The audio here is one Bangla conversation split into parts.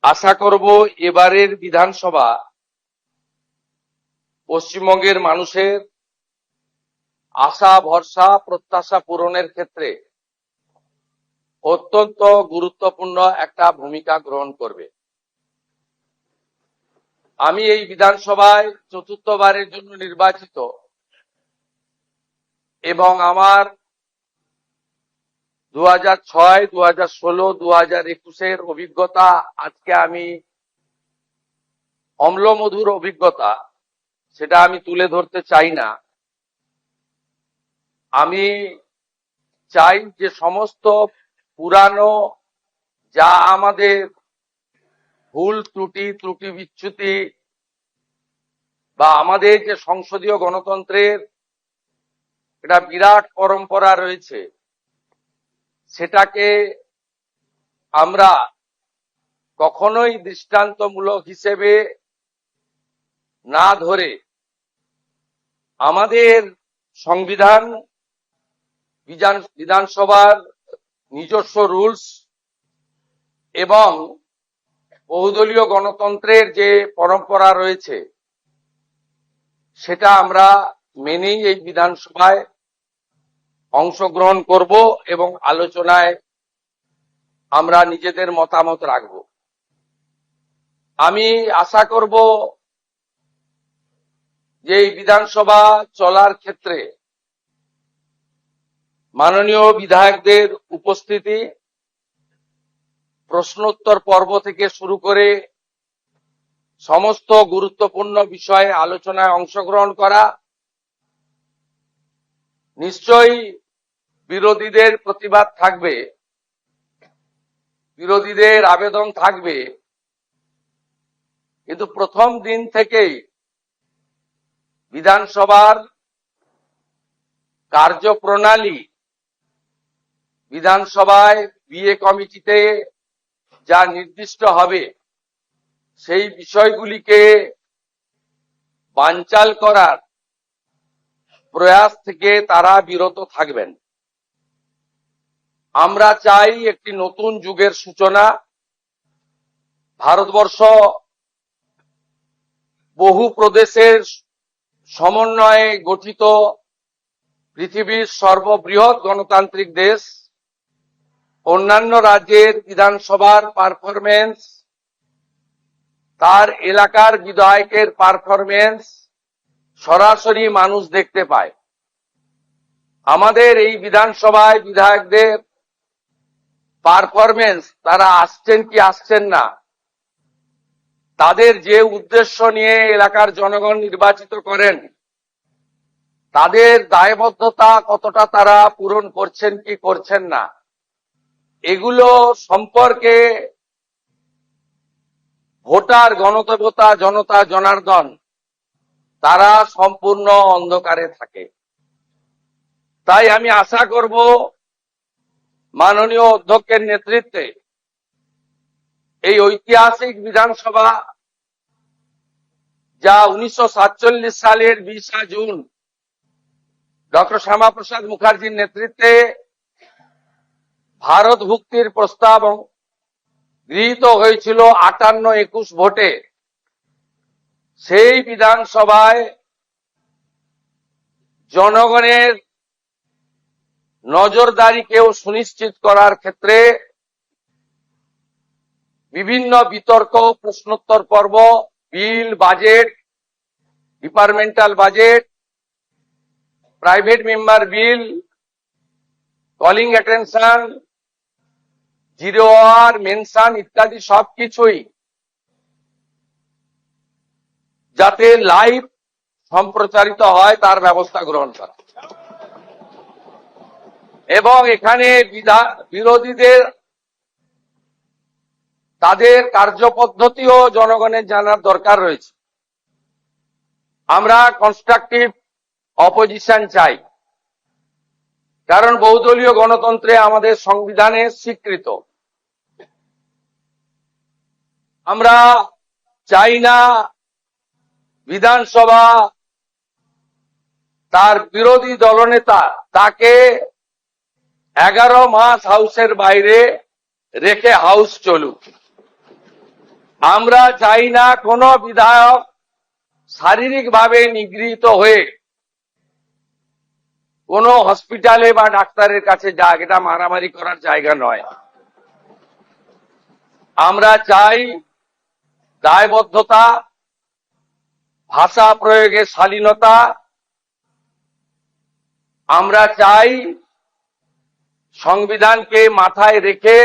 আশা করব এবারের বিধানসভা পশ্চিমবঙ্গের মানুষের আশা ভরসা প্রত্যাশা পূরণের ক্ষেত্রে অত্যন্ত গুরুত্বপূর্ণ একটা ভূমিকা গ্রহণ করবে। আমি এই বিধানসভায় চতুর্থবারের জন্য নির্বাচিত এবং আমার 2006, 2016, 2021-এর অভিজ্ঞতা আজকে আমি অম্লমধুর অভিজ্ঞতা, সেটা আমি তুলে ধরতে চাই না। আমি চাই যে সমস্ত পুরানো যা আমাদের ভুল ত্রুটি বিচ্যুতি বা আমাদের যে সংসদীয় গণতন্ত্রের একটা বিরাট পরম্পরা রয়েছে, সেটাকে আমরা কখনোই দৃষ্টান্তমূলক হিসেবে না ধরে আমাদের সংবিধান, বিধানসভার নিজস্ব রুলস এবং বহুদলীয় গণতন্ত্রের যে পরম্পরা রয়েছে সেটা আমরা মেনেই এই বিধানসভায় অংশগ্রহণ করব এবং আলোচনায় আমরা নিজেদের মতামত রাখব। আমি আশা করব যে এই বিধানসভা চলার ক্ষেত্রে মাননীয় বিধায়কদের উপস্থিতি, প্রশ্নোত্তর পর্ব থেকে শুরু করে সমস্ত গুরুত্বপূর্ণ বিষয়ে আলোচনায় অংশগ্রহণ করা, নিশ্চয়ই বিরোধীদের প্রতিবাদ থাকবে, বিরোধীদের আবেদন থাকবে, কিন্তু প্রথম দিন থেকেই বিধানসভার কার্যপ্রণালী, বিধানসভায় বিএ কমিটিতে যা নির্দিষ্ট হবে সেই বিষয়গুলিকে বানচাল করার প্রয়াস থেকে তারা বিরত থাকবেন। আমরা চাই একটি নতুন যুগের সূচনা। ভারতবর্ষ বহু প্রদেশের সমন্বয়ে গঠিত পৃথিবীর সর্ববৃহৎ গণতান্ত্রিক দেশ। অন্যান্য রাজ্যের বিধানসভার পারফরমেন্স, তার এলাকার বিধায়কের পারফরমেন্স সরাসরি মানুষ দেখতে পায়। আমাদের এই বিধানসভায় বিধায়কদের পারফরমেন্স, তারা আসছেন কি আসছেন না, তাদের যে উদ্দেশ্য নিয়ে এলাকার জনগণ নির্বাচিত করেন, তাদের দায়বদ্ধতা কতটা তারা পূরণ করছেন কি করছেন না, এগুলো সম্পর্কে ভোটার, গণদেবতা, জনতা জনার্দন তারা সম্পূর্ণ অন্ধকারে থাকে। তাই আমি আশা করব মাননীয় অধ্যক্ষের নেতৃত্বে এই ঐতিহাসিক বিধানসভা, যা 1947 সালের 20 জুন ডক্টর শ্যামাপ্রসাদ মুখার্জির নেতৃত্বে ভারত ভুক্তির প্রস্তাব গৃহীত হয়েছিল 58-21 ভোটে, সেই বিধানসভায় জনগণের নজরদারিকেও সুনিশ্চিত করার ক্ষেত্রে বিভিন্ন বিতর্ক, প্রশ্নোত্তর পর্ব, bill, budget, departmental budget, private member bill, calling attention, zero hour, mention ইত্যাদি সবকিছুই যাতে লাইভ সম্প্রচারিত হয় তার ব্যবস্থা গ্রহণ করা এবং এখানে বিরোধীদের তাদের কার্যপদ্ধতিও জনগণের জানার দরকার রয়েছে। আমরা কনস্ট্রাকটিভ অপোজিশন চাই, কারণ বহুদলীয় গণতন্ত্রে আমাদের সংবিধানে স্বীকৃত। আমরা চাই না বিধানসভা তার বিরোধী দলনেতা তাকে 11 মাস হাউসের বাইরে রেখে হাউস চলুক। আমরা চাই না কোনো বিধায়ক শারীরিকভাবে নিগৃহীত হয়ে কোনো হসপিটালে বা ডাক্তারের কাছে যাক, এটা মারামারি করার জায়গা নয়। আমরা চাই দায়বদ্ধতা, ভাষা প্রয়োগের শালীনতা। আমরা চাই সংবিধানকে মাথায় রেখে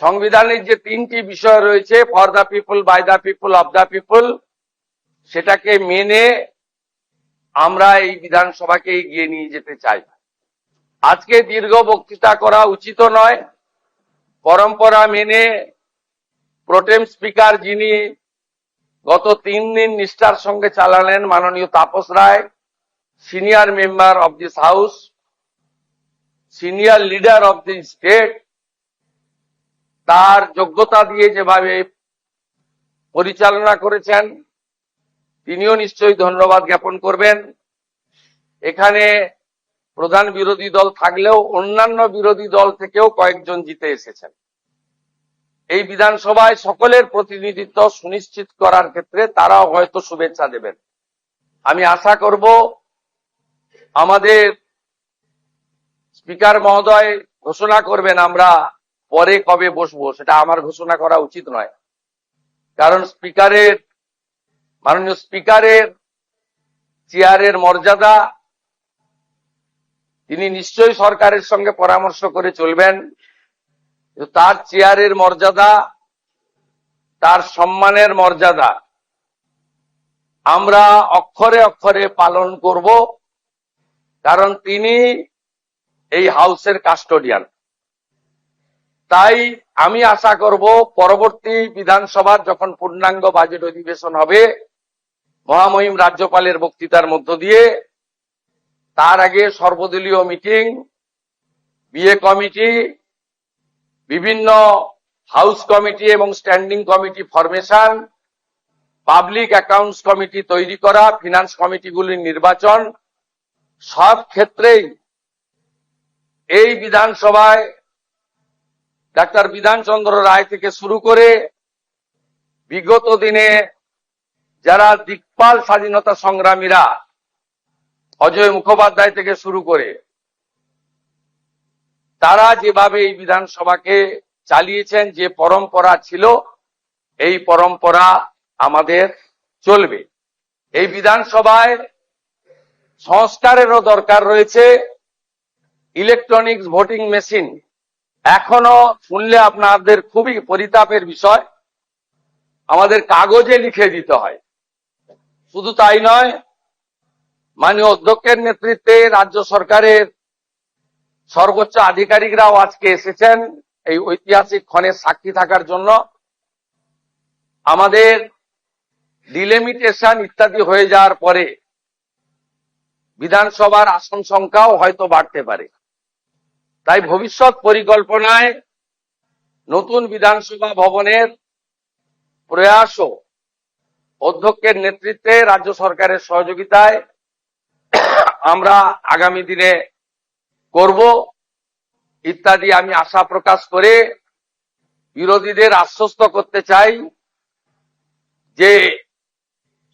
সংবিধানের যে 3টি বিষয় রয়েছে, for the people, by the people, of the people, সেটাকে মেনে আমরা এই বিধানসভাকে এগিয়ে নিয়ে যেতে চাই। আজকে দীর্ঘ বক্তৃতা করা উচিত নয়। পরম্পরা মেনে প্রোটেম স্পিকার, যিনি গত 3 দিন নিষ্ঠার সঙ্গে চালালেন, মাননীয় Tapas Roy, senior member of this house, senior leader of the state, তার যোগ্যতা দিয়ে যেভাবে পরিচালনা করেছেন, তিনিও নিশ্চয়ই ধন্যবাদ জ্ঞাপন করবেন। এখানে প্রধান বিরোধী দল থাকলেও অন্যান্য বিরোধী দল থেকেও কয়েকজন জিতে এসেছেন। এই বিধানসভায় সকলের প্রতিনিধিত্ব সুনিশ্চিত করার ক্ষেত্রে তারাও হয়তো শুভেচ্ছা দেবেন। আমি আশা করব আমাদের স্পিকার মহোদয় ঘোষণা করবেন আমরা পরে কবে বসবো, সেটা আমার ঘোষণা করা উচিত নয়। কারণ মাননীয় স্পিকারের চেয়ারের মর্যাদা, তিনি নিশ্চয়ই সরকারের সঙ্গে পরামর্শ করে চলবেন। তার চেয়ারের মর্যাদা, তার সম্মানের মর্যাদা আমরা অক্ষরে অক্ষরে পালন করব, কারণ তিনি এই হাউসের কাস্টোডিয়ান। তাই আমি আশা করব পরবর্তী বিধানসভার যখন পূর্ণাঙ্গ বাজেট অধিবেশন হবে, মহামহিম রাজ্যপালের বক্তৃতার মধ্য দিয়ে, তার আগে সর্বদলীয় মিটিং, বিএ কমিটি, বিভিন্ন হাউস কমিটি এবং standing committee formation, public accounts committee তৈরি করা, ফিনান্স কমিটিগুলির নির্বাচন, সব ক্ষেত্রেই এই বিধানসভায় ডাক্তার বিধানচন্দ্র রায় থেকে শুরু করে বিগত দিনে যারা দিকপাল স্বাধীনতা সংগ্রামীরা, অজয় মুখোপাধ্যায় থেকে শুরু করে, তারা যেভাবে এই বিধানসভাকে চালিয়েছেন, যে পরম্পরা ছিল, এই পরম্পরা আমাদের চলবে। এই বিধানসভায় সংস্কারেরও দরকার রয়েছে। ইলেকট্রনিক্স ভোটিং মেশিন এখনো শুনলে আপনাদের খুবই পরিতাপের বিষয়, আমাদের কাগজে লিখে দিতে হয়। শুধু তাই নয়, মাননীয় অধ্যক্ষের নেতৃত্বে রাজ্য সরকারের সর্বোচ্চ আধিকারিকরাও আজকে এসেছেন এই ঐতিহাসিক ক্ষণের সাক্ষী থাকার জন্য। আমাদের ডিলিমিটেশন ইত্যাদি হয়ে যাওয়ার পরে বিধানসভার আসন সংখ্যাও হয়তো বাড়তে পারে। তাই ভবিষ্যৎ পরিকল্পনায় নতুন বিধানসভা ভবনের প্রয়াসও অধ্যক্ষের নেতৃত্বে, রাজ্য সরকারের সহযোগিতায় আমরা আগামী দিনে করব ইত্যাদি আমি আশা প্রকাশ করে বিরোধীদের আশ্বস্ত করতে চাই যে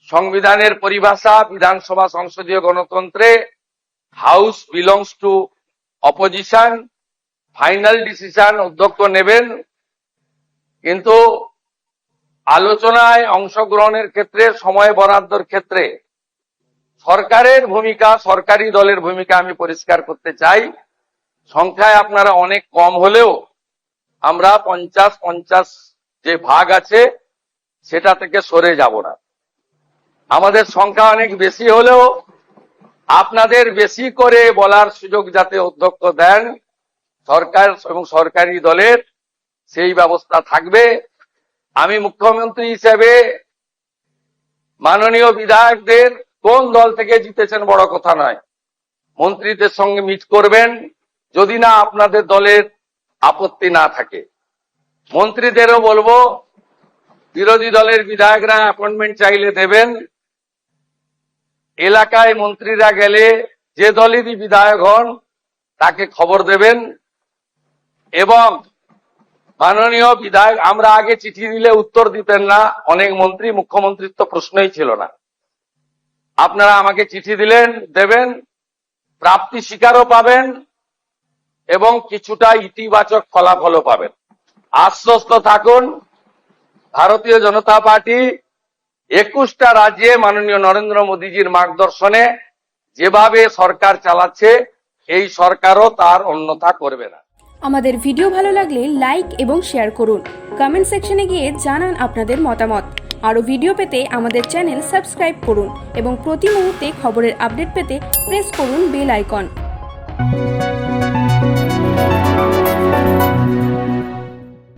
সংবিধানের পরিভাষা, বিধানসভা সংসদীয় গণতন্ত্রে house belongs to opposition, final decision অধ্যক্ষ নেবেন, কিন্তু আলোচনায় অংশগ্রহণের ক্ষেত্রে, সময় বরাদ্দর ক্ষেত্রে সরকারের ভূমিকা, সরকারি দলের ভূমিকা আমি পরিষ্কার করতে চাই। সংখ্যায় আপনারা অনেক কম হলেও আমরা 50-50 যে ভাগ আছে সেটা থেকে সরে যাব না। আমাদের সংখ্যা অনেক বেশি হলেও আপনাদের বেশি করে বলার সুযোগ যাতে অধ্যক্ষ দেন, সরকার এবং সরকারি দলের, সেই ব্যবস্থা থাকবে। আমি মুখ্যমন্ত্রী হিসেবে মাননীয় বিধায়কদের কোন দল থেকে জিতেছেন বড় কথা নয়, মন্ত্রীদের সঙ্গে মিট করবেন, যদি না আপনাদের দলের আপত্তি না থাকে। মন্ত্রীদেরও বলবো, বিরোধী দলের বিধায়করা অ্যাপয়েন্টমেন্ট চাইলে দেবেন। এলাকায় মন্ত্রীরা গেলে যে দলেরই বিধায়ক হন তাকে খবর দেবেন, এবং মাননীয় বিধায়ক, আমরা আগে চিঠি দিলে উত্তর দিতেন না, অনেক মন্ত্রী, মুখ্যমন্ত্রীর তো প্রশ্নই ছিল না। আপনারা আমাকে চিঠি দিলেন, দেবেন, প্রাপ্তি স্বীকারও পাবেন এবং কিছুটা ইতিবাচক ফলাফলও পাবেন। আশ্বস্ত থাকুন, ভারতীয় জনতা পার্টি 21টা রাজ্যে মাননীয় নরেন্দ্র মোদীজির মার্গদর্শনে যেভাবে সরকার চালাচ্ছে, এই সরকারও তার অন্যথা করবে না। আমাদের ভিডিও ভালো লাগলে লাইক এবং শেয়ার করুন। কমেন্ট সেকশনে গিয়ে জানান আপনাদের মতামত। আরও ভিডিও পেতে আমাদের চ্যানেল সাবস্ক্রাইব করুন এবং প্রতি মুহূর্তে খবরের আপডেট পেতে প্রেস করুন বেল আইকন।